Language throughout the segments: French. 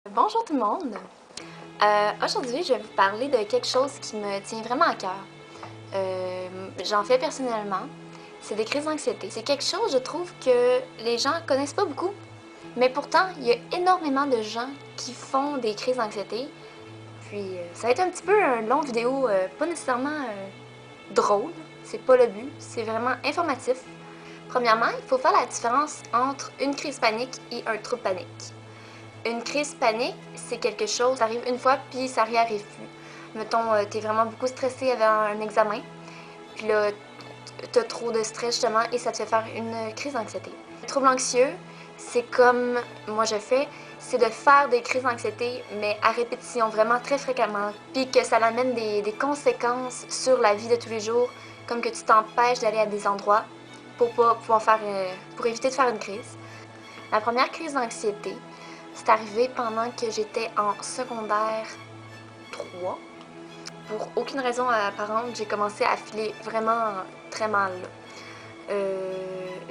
Bonjour tout le monde! Aujourd'hui, je vais vous parler de quelque chose qui me tient vraiment à cœur. J'en fais personnellement. C'est des crises d'anxiété. C'est quelque chose, je trouve, que les gens connaissent pas beaucoup. Mais pourtant, il y a énormément de gens qui font des crises d'anxiété. Puis, ça va être un petit peu une longue vidéo, pas nécessairement drôle. C'est pas le but. C'est vraiment informatif. Premièrement, il faut faire la différence entre une crise panique et un trouble panique. Une crise panique, c'est quelque chose, ça arrive une fois puis ça réarrive plus. Mettons, t'es vraiment beaucoup stressé avant un examen, puis là, t'as trop de stress justement et ça te fait faire une crise d'anxiété. Le trouble anxieux, c'est comme moi je fais, c'est de faire des crises d'anxiété, mais à répétition, vraiment très fréquemment, puis que ça amène des conséquences sur la vie de tous les jours, comme que tu t'empêches d'aller à des endroits pour pas pouvoir faire, pour éviter de faire une crise. Ma première crise d'anxiété, c'est arrivé pendant que j'étais en secondaire 3. Pour aucune raison apparente, j'ai commencé à filer vraiment très mal.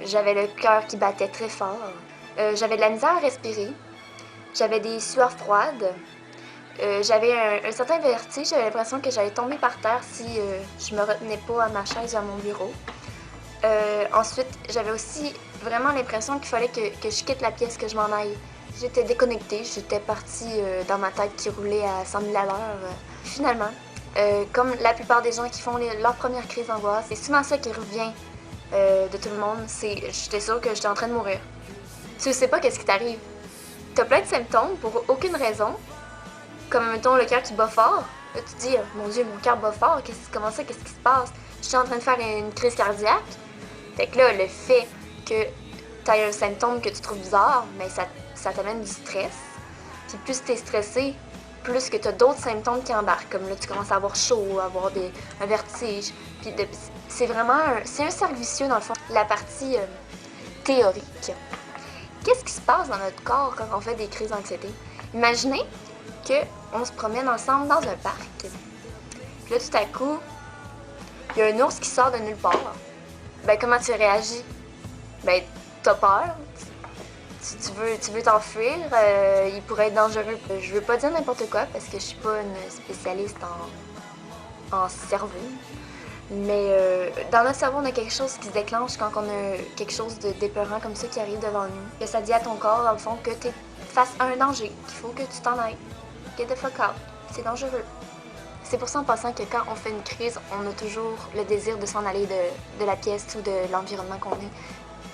J'avais le cœur qui battait très fort. J'avais de la misère à respirer. J'avais des sueurs froides. J'avais un certain vertige. J'avais l'impression que j'allais tomber par terre si je me retenais pas à ma chaise à mon bureau. Ensuite, j'avais aussi vraiment l'impression qu'il fallait que je quitte la pièce, que je m'en aille. J'étais déconnectée, j'étais partie dans ma tête qui roulait à 100 000 à l'heure. Finalement, comme la plupart des gens qui font leur première crise d'angoisse, c'est souvent ça qui revient de tout le monde, c'est j'étais sûre que j'étais en train de mourir. Tu sais pas qu'est-ce qui t'arrive. T'as plein de symptômes pour aucune raison, comme mettons le cœur qui bat fort. Là, tu te dis, mon Dieu, mon cœur bat fort, comment ça, qu'est-ce qui se passe? J'étais en train de faire une crise cardiaque. Fait que là, le fait que tu aies un symptôme que tu trouves bizarre, mais ça t'amène du stress. Puis plus tu es stressé, plus que tu as d'autres symptômes qui embarquent. Comme là, tu commences à avoir chaud, avoir un vertige. Puis c'est vraiment c'est un cercle vicieux, dans le fond. La partie théorique. Qu'est-ce qui se passe dans notre corps quand on fait des crises d'anxiété? Imaginez qu'on se promène ensemble dans un parc. Puis là, tout à coup, il y a un ours qui sort de nulle part. Ben, comment tu réagis? Ben, t'as peur. Tu veux t'enfuir. Il pourrait être dangereux. Je veux pas dire n'importe quoi parce que je suis pas une spécialiste en cerveau. Mais dans notre cerveau, on a quelque chose qui se déclenche quand on a quelque chose d'épeurant comme ça qui arrive devant nous. Que ça dit à ton corps, dans le fond, que t'es face à un danger, qu'il faut que tu t'en ailles. Get the fuck out. C'est dangereux. C'est pour ça en passant que quand on fait une crise, on a toujours le désir de s'en aller de la pièce ou de l'environnement qu'on est.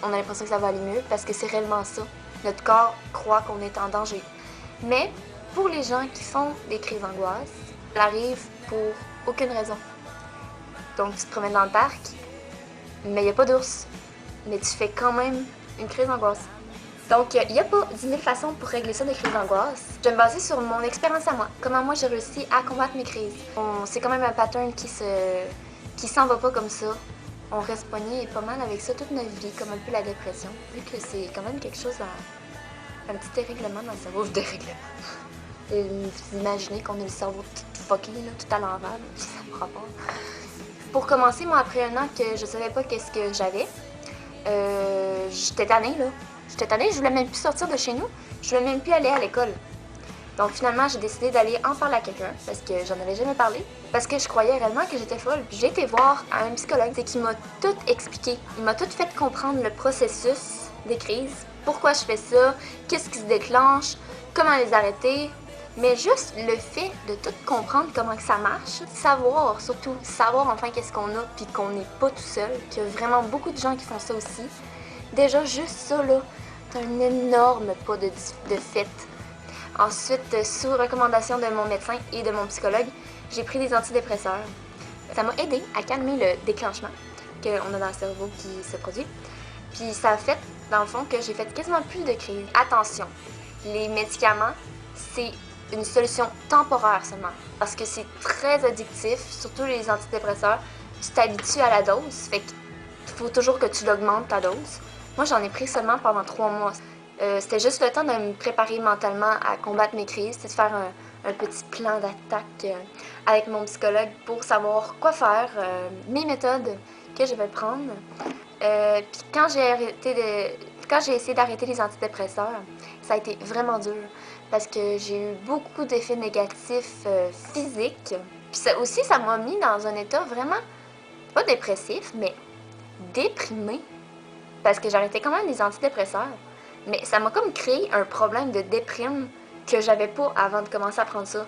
On a l'impression que ça va aller mieux parce que c'est réellement ça. Notre corps croit qu'on est en danger. Mais pour les gens qui font des crises d'angoisse, ça arrive pour aucune raison. Donc tu te promènes dans le parc, mais il n'y a pas d'ours. Mais tu fais quand même une crise d'angoisse. Donc, il n'y a pas 10 000 façons pour régler ça des crises d'angoisse. Je vais me baser sur mon expérience à moi. Comment moi j'ai réussi à combattre mes crises. C'est quand même un pattern qui s'en va pas comme ça. On reste pogné pas mal avec ça toute notre vie, comme un peu la dépression. Vu que c'est quand même quelque chose un petit dérèglement dans le cerveau. Dérèglement. Vous imaginez qu'on a le cerveau tout fucké, là, tout à l'envers. Ça me rapport. Pour commencer, moi, après un an que je savais pas qu'est-ce que j'avais, j'étais tannée, là. J'étais tannée, je voulais même plus sortir de chez nous. Je voulais même plus aller à l'école. Donc finalement, j'ai décidé d'aller en parler à quelqu'un parce que j'en avais jamais parlé. Parce que je croyais réellement que j'étais folle. Puis j'ai été voir un psychologue qui m'a tout expliqué. Il m'a tout fait comprendre le processus des crises. Pourquoi je fais ça, qu'est-ce qui se déclenche, comment les arrêter. Mais juste le fait de tout comprendre comment que ça marche, savoir, surtout savoir enfin qu'est-ce qu'on a puis qu'on n'est pas tout seul, qu'il y a vraiment beaucoup de gens qui font ça aussi. Déjà, juste ça, là, c'est un énorme pas de fait. Ensuite, sous recommandation de mon médecin et de mon psychologue, j'ai pris des antidépresseurs. Ça m'a aidé à calmer le déclenchement qu'on a dans le cerveau qui se produit. Puis ça a fait, dans le fond, que j'ai fait quasiment plus de crises. Attention, les médicaments, c'est une solution temporaire seulement. Parce que c'est très addictif, surtout les antidépresseurs. Tu t'habitues à la dose, fait qu'il faut toujours que tu l'augmentes ta dose. Moi, j'en ai pris seulement pendant 3 mois. C'était juste le temps de me préparer mentalement à combattre mes crises, c'est de faire un petit plan d'attaque avec mon psychologue pour savoir quoi faire, mes méthodes que je vais prendre. Puis quand j'ai essayé d'arrêter les antidépresseurs, ça a été vraiment dur parce que j'ai eu beaucoup d'effets négatifs physiques. Puis ça aussi, ça m'a mis dans un état vraiment, pas dépressif, mais déprimé, parce que j'arrêtais quand même des antidépresseurs. Mais ça m'a comme créé un problème de déprime que j'avais pas avant de commencer à prendre ça.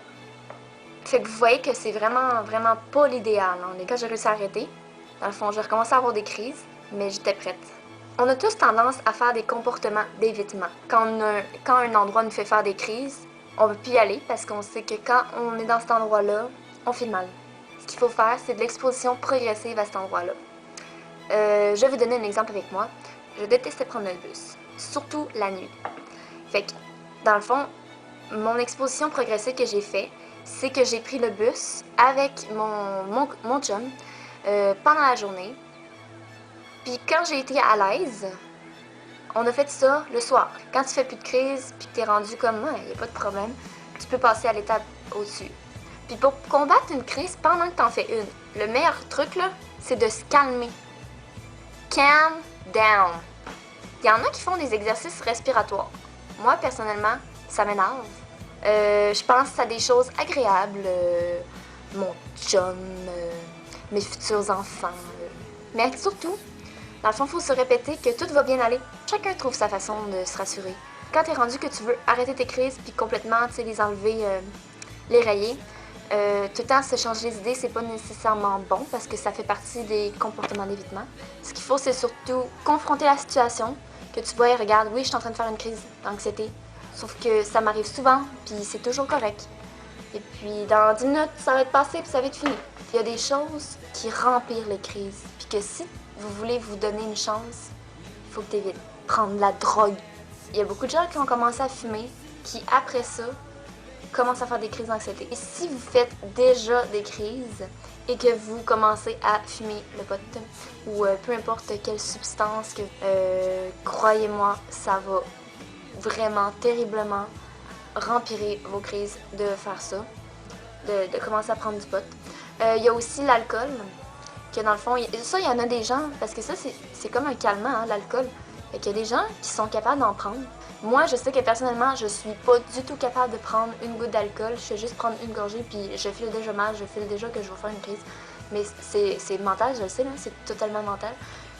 Fait que vous voyez que c'est vraiment, vraiment pas l'idéal. Quand j'ai réussi à arrêter, dans le fond, j'ai recommencé à avoir des crises, mais j'étais prête. On a tous tendance à faire des comportements d'évitement. Quand un endroit nous fait faire des crises, on veut plus y aller parce qu'on sait que quand on est dans cet endroit-là, on fait mal. Ce qu'il faut faire, c'est de l'exposition progressive à cet endroit-là. Je vais vous donner un exemple avec moi. Je détestais prendre le bus, surtout la nuit. Fait que, dans le fond, mon exposition progressive que j'ai fait, c'est que j'ai pris le bus avec mon chum pendant la journée. Puis quand j'ai été à l'aise, on a fait ça le soir. Quand tu fais plus de crise, puis que t'es rendu comme moi, il n'y a pas de problème, tu peux passer à l'étape au-dessus. Puis pour combattre une crise pendant que t'en fais une, le meilleur truc là, c'est de se calmer. Calm down. Il y en a qui font des exercices respiratoires. Moi, personnellement, ça m'énerve. Je pense à des choses agréables. Mon chum, mes futurs enfants. Mais surtout, dans le fond, il faut se répéter que tout va bien aller. Chacun trouve sa façon de se rassurer. Quand tu es rendu que tu veux arrêter tes crises puis complètement les enlever, les rayer, tout le temps se changer les idées, c'est pas nécessairement bon parce que ça fait partie des comportements d'évitement. Ce qu'il faut, c'est surtout confronter la situation, que tu vois et regarde, oui, je suis en train de faire une crise d'anxiété. Sauf que ça m'arrive souvent, puis c'est toujours correct. Et puis dans 10 minutes, ça va être passé, puis ça va être fini. Il y a des choses qui remplissent les crises, puis que si vous voulez vous donner une chance, il faut que tu évites. Prendre de la drogue. Il y a beaucoup de gens qui ont commencé à fumer, qui après ça, commencent à faire des crises d'anxiété. Et si vous faites déjà des crises et que vous commencez à fumer le pot ou peu importe quelle substance, croyez-moi, ça va vraiment terriblement rempirer vos crises de faire ça, de commencer à prendre du pot. Il y a aussi l'alcool, que dans le fond, ça, il y en a des gens, parce que ça, c'est comme un calmant, hein, l'alcool. Fait qu'il y a des gens qui sont capables d'en prendre. Moi, je sais que personnellement, je suis pas du tout capable de prendre une goutte d'alcool. Je fais juste prendre une gorgée, puis je file déjà mal, je file déjà que je vais faire une crise. Mais c'est mental, je le sais, là, c'est totalement mental.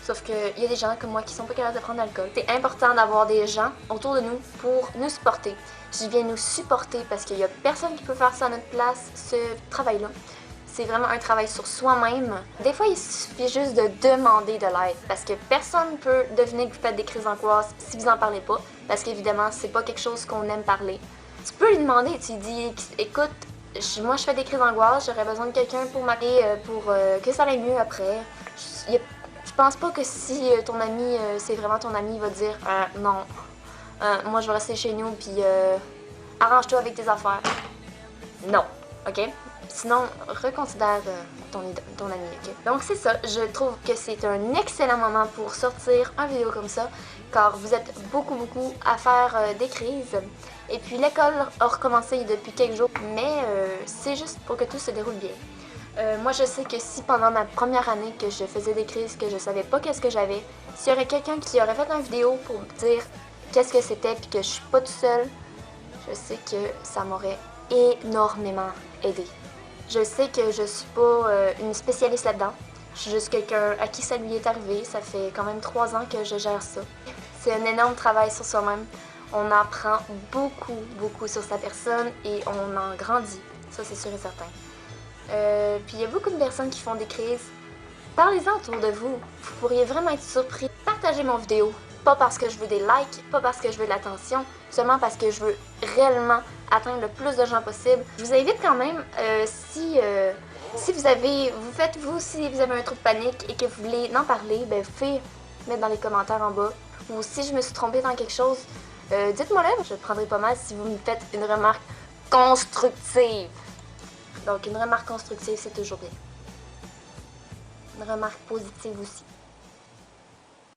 Sauf qu'il y a des gens comme moi qui sont pas capables de prendre l'alcool. C'est important d'avoir des gens autour de nous pour nous supporter. Je viens nous supporter parce qu'il y a personne qui peut faire ça à notre place, ce travail-là. C'est vraiment un travail sur soi-même. Des fois, il suffit juste de demander de l'aide parce que personne ne peut deviner que vous faites des crises d'angoisse si vous en parlez pas. Parce qu'évidemment, c'est pas quelque chose qu'on aime parler. Tu peux lui demander, tu lui dis, écoute, moi je fais des crises d'angoisse, j'aurais besoin de quelqu'un pour m'aider, pour que ça aille mieux après. Je pense pas que si ton ami, c'est vraiment ton ami, il va te dire, non, moi je vais rester chez nous puis arrange-toi avec tes affaires. Non, ok? Sinon, reconsidère ton ami, ok? Donc c'est ça, je trouve que c'est un excellent moment pour sortir un vidéo comme ça, car vous êtes beaucoup à faire des crises. Et puis l'école a recommencé depuis quelques jours, mais c'est juste pour que tout se déroule bien. Moi je sais que si pendant ma première année que je faisais des crises, que je savais pas qu'est-ce que j'avais, s'il y aurait quelqu'un qui aurait fait une vidéo pour me dire qu'est-ce que c'était puis que je suis pas tout seul, je sais que ça m'aurait énormément aidé. Je sais que je suis pas une spécialiste là-dedans. Je suis juste quelqu'un à qui ça lui est arrivé. Ça fait quand même 3 ans que je gère ça. C'est un énorme travail sur soi-même. On apprend beaucoup sur sa personne et on en grandit. Ça, c'est sûr et certain. Puis il y a beaucoup de personnes qui font des crises. Parlez-en autour de vous. Vous pourriez vraiment être surpris. Partagez mon vidéo. Pas parce que je veux des likes, pas parce que je veux de l'attention, seulement parce que je veux réellement atteindre le plus de gens possible. Je vous invite quand même, si vous aussi vous avez un trouble de panique et que vous voulez en parler, ben vous pouvez mettre dans les commentaires en bas. Ou si je me suis trompée dans quelque chose, dites-moi là, je prendrai pas mal si vous me faites une remarque constructive. Donc une remarque constructive, c'est toujours bien. Une remarque positive aussi.